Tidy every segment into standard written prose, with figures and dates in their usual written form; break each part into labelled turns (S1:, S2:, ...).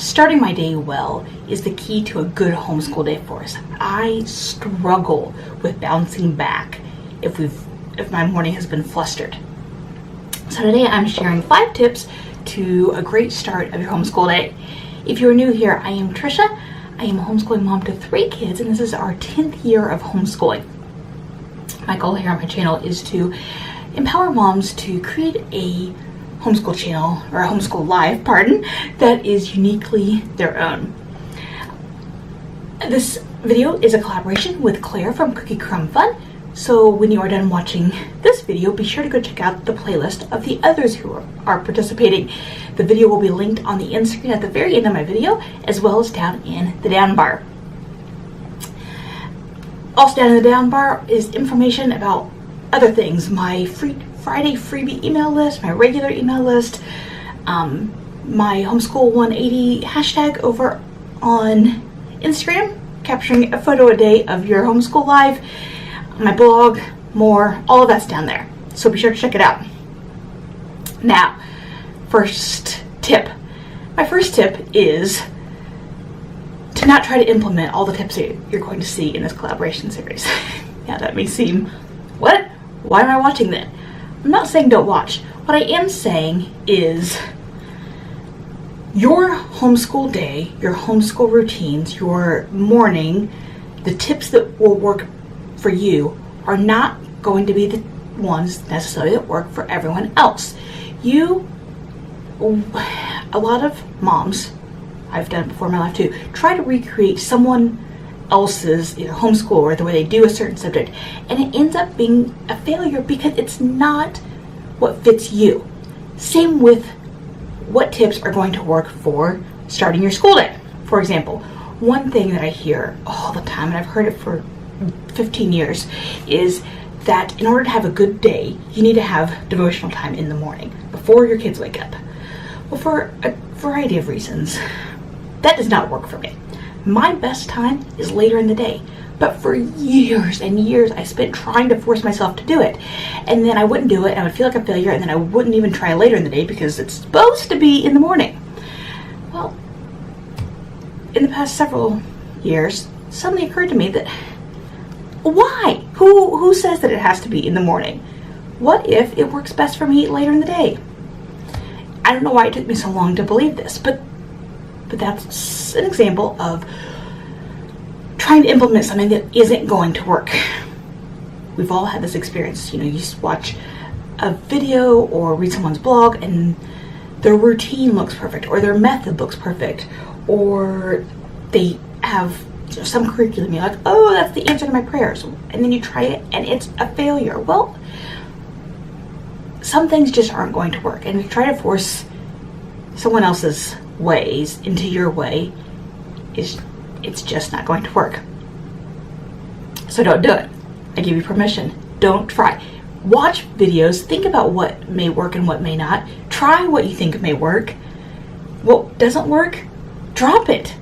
S1: Starting my day well is the key to a good homeschool day for us. I struggle with bouncing back if my morning has been flustered. So today I'm sharing 5 tips to a great start of your homeschool day. If you're new here, I am Trisha. I am a homeschooling mom to 3 kids, and this is our 10th year of homeschooling. My goal here on my channel is to empower moms to create a homeschool channel, or a homeschool live, that is uniquely their own. This video is a collaboration with Claire from Cookie Crumb Fun. So when you are done watching this video, be sure to go check out the playlist of the others who are participating. The video will be linked on the end screen at the very end of my video, as well as down in the down bar. Also down in the down bar is information about other things, my Friday freebie email list, my regular email list, my homeschool 180 hashtag over on Instagram, capturing a photo a day of your homeschool life, my blog, more, all of that's down there. So be sure to check it out. Now, first tip. My first tip is to not try to implement all the tips that you're going to see in this collaboration series. Yeah, that may seem, what? Why am I watching that? I'm not saying don't watch. What I am saying is your homeschool day, your homeschool routines, your morning, the tips that will work for you are not going to be the ones necessarily that work for everyone else. A lot of moms, I've done it before in my life too, try to recreate someone else's homeschool or the way they do a certain subject, and it ends up being a failure because it's not what fits you. Same with what tips are going to work for starting your school day. For example, one thing that I hear all the time, and I've heard it for 15 years, is that in order to have a good day, you need to have devotional time in the morning before your kids wake up. Well, for a variety of reasons, that does not work for me. My best time is later in the day, but for years and years I spent trying to force myself to do it, and then I wouldn't do it and I would feel like a failure, and then I wouldn't even try later in the day because it's supposed to be in the morning. Well, in the past several years, suddenly occurred to me that why? Who says that it has to be in the morning? What if it works best for me later in the day? I don't know why it took me so long to believe this, but that's an example of trying to implement something that isn't going to work. We've all had this experience. You just watch a video or read someone's blog and their routine looks perfect, or their method looks perfect, or they have some curriculum. You're like, oh, that's the answer to my prayers. And then you try it and it's a failure. Well, some things just aren't going to work. And if you try to force someone else's ways into your way, it's just not going to work. So don't do it. I give you permission. Don't try. Watch videos. Think about what may work and what may not. Try what you think may work. What doesn't work, drop it.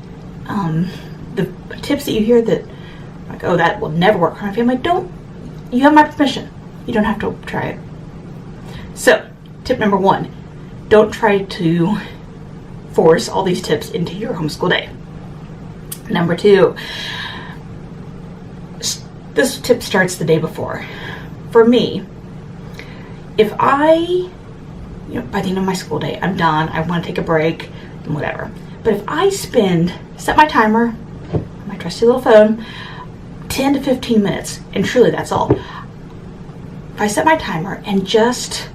S1: The tips that you hear that, like, oh, that will never work for my family, you have my permission. You don't have to try it. So, tip number 1, don't try to force all these tips into your homeschool day. Number 2, this tip starts the day before. For me, if by the end of my school day, I'm done, I want to take a break, and whatever. But if I set my timer, my trusty little phone, 10 to 15 minutes, and truly that's all. If I set my timer and just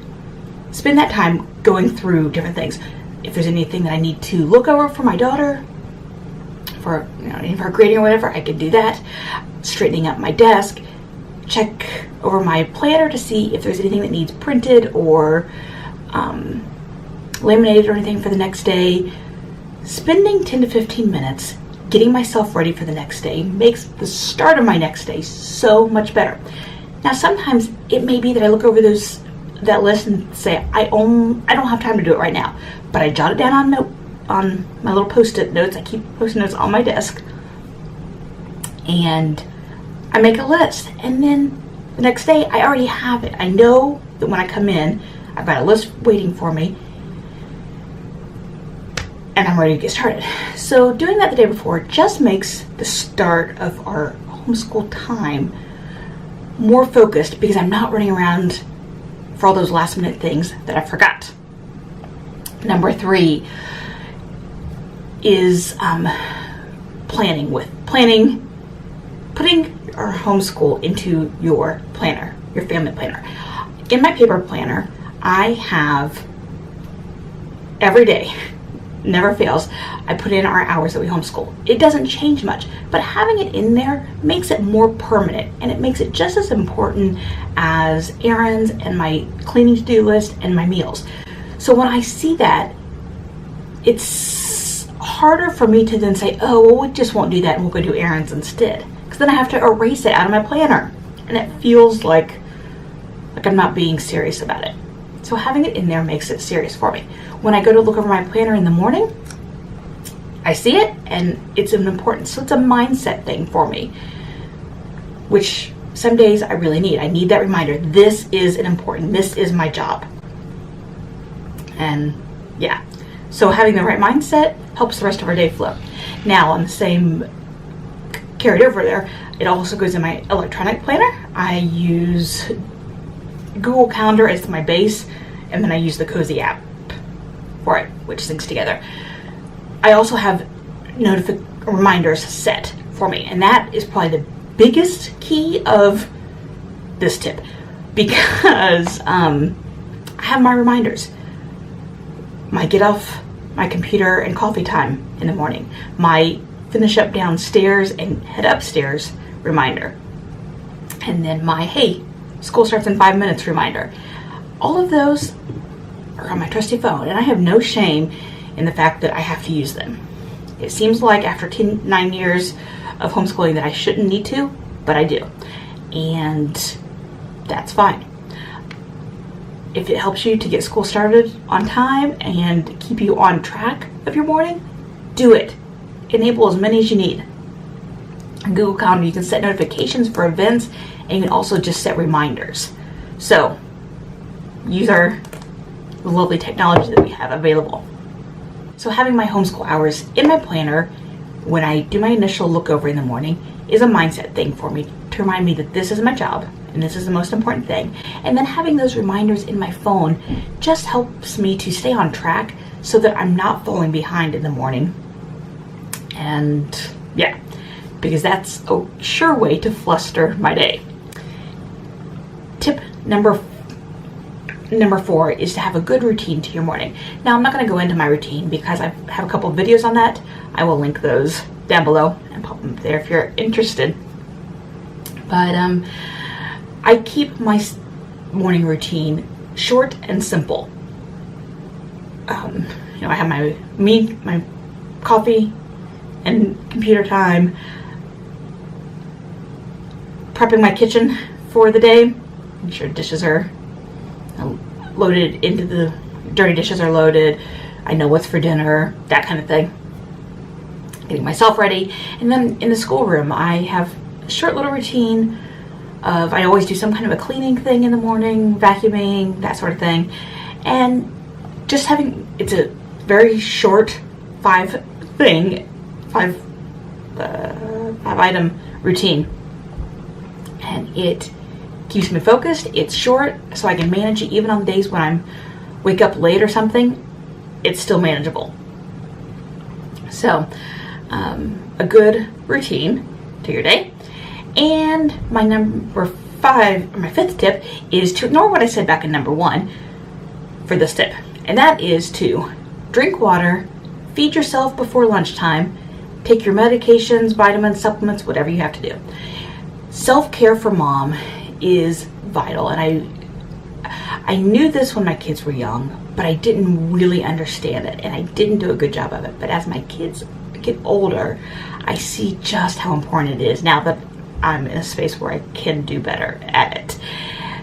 S1: spend that time going through different things, if there's anything that I need to look over for my daughter, for any of her grading or whatever, I can do that. Straightening up my desk, check over my planner to see if there's anything that needs printed or laminated or anything for the next day. Spending 10 to 15 minutes getting myself ready for the next day makes the start of my next day so much better. Now, sometimes it may be that I look over that list and say, I don't have time to do it right now, but I jot it down on my little post-it notes. I keep post-it notes on my desk, and I make a list, and then the next day I already have it. I know that when I come in, I've got a list waiting for me, and I'm ready to get started. So doing that the day before just makes the start of our homeschool time more focused, because I'm not running around for all those last minute things that I forgot. Number 3 is putting our homeschool into your planner, your family planner. In my paper planner, I have every day, never fails, I put in our hours that we homeschool. It doesn't change much, but having it in there makes it more permanent, and it makes it just as important as errands and my cleaning to-do list and my meals. So when I see that, it's harder for me to then say, oh, well, we just won't do that and we'll go do errands instead. Because then I have to erase it out of my planner, and it feels like I'm not being serious about it. So having it in there makes it serious for me. When I go to look over my planner in the morning, I see it and it's an important, so it's a mindset thing for me, which some days I really need. I need that reminder. This is this is my job. And yeah, so having the right mindset helps the rest of our day flow. Now on the same carried over there, it also goes in my electronic planner. I use Google Calendar as my base, and then I use the Cozy app for it, which syncs together. I also have reminders set for me, and that is probably the biggest key of this tip, because I have my reminders. My get off my computer and coffee time in the morning, my finish up downstairs and head upstairs reminder, and then my hey, school starts in 5 minutes reminder. All of those are on my trusty phone, and I have no shame in the fact that I have to use them. It seems like after 9 years of homeschooling that I shouldn't need to, but I do. And that's fine. If it helps you to get school started on time and keep you on track of your morning, do it. Enable as many as you need. On Google Calendar, you can set notifications for events, and you can also just set reminders. So use the lovely technology that we have available. So having my homeschool hours in my planner when I do my initial look over in the morning is a mindset thing for me, to remind me that this is my job and this is the most important thing. And then having those reminders in my phone just helps me to stay on track so that I'm not falling behind in the morning. And yeah, because that's a sure way to fluster my day. Tip number 4 is to have a good routine to your morning. Now, I'm not going to go into my routine because I have a couple of videos on that. I will link those down below and pop them there if you're interested. But I keep my morning routine short and simple. I have my coffee and computer time, prepping my kitchen for the day, make sure dishes are loaded into dirty dishes are loaded, I know what's for dinner, that kind of thing. Getting myself ready. And then in the schoolroom, I have a short little routine of, I always do some kind of a cleaning thing in the morning, vacuuming, that sort of thing. And just it's a very short 5 item routine. And it keeps me focused. It's short, so I can manage it even on the days when I wake up late or something. It's still manageable. So, a good routine to your day. And my number 5, or my 5th tip, is to ignore what I said back in number 1 for this tip. And that is to drink water, feed yourself before lunchtime, take your medications, vitamins, supplements, whatever you have to do. Self-care for mom is vital, and I knew this when my kids were young, but I didn't really understand it, and I didn't do a good job of it. But as my kids get older, I see just how important it is now that I'm in a space where I can do better at it.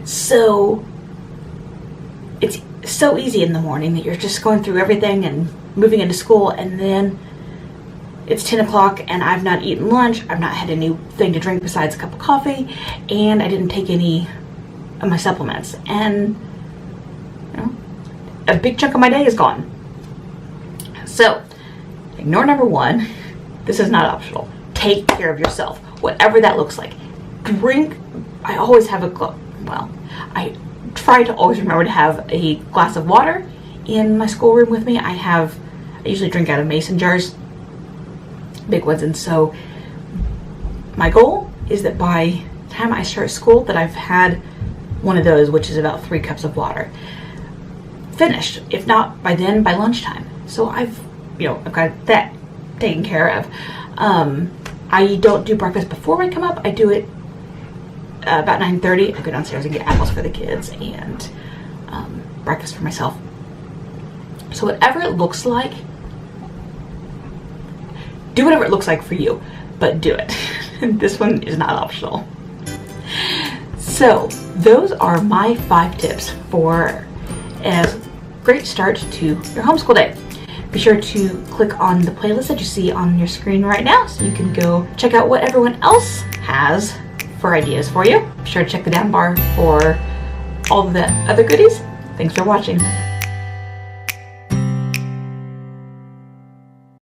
S1: So it's so easy in the morning that you're just going through everything and moving into school, and then it's 10 o'clock and I've not eaten lunch, I've not had anything to drink besides a cup of coffee, and I didn't take any of my supplements. And a big chunk of my day is gone. So Ignore number 1. This is not optional. Take care of yourself, whatever that looks like. Drink. I always have I try to always remember to have a glass of water in my schoolroom with me. I usually drink out of mason jars, big ones, and so my goal is that by the time I start school that I've had one of those, which is about 3 cups of water, finished. If not by then, by lunchtime. So I've got that taken care of. I don't do breakfast before I come up. I do it about 9:30. I go downstairs and get apples for the kids and breakfast for myself. So whatever it looks like, do whatever it looks like for you, but do it. This one is not optional. So those are my 5 tips for a great start to your homeschool day. Be sure to click on the playlist that you see on your screen right now so you can go check out what everyone else has for ideas for you. Be sure to check the down bar for all of the other goodies. Thanks for watching.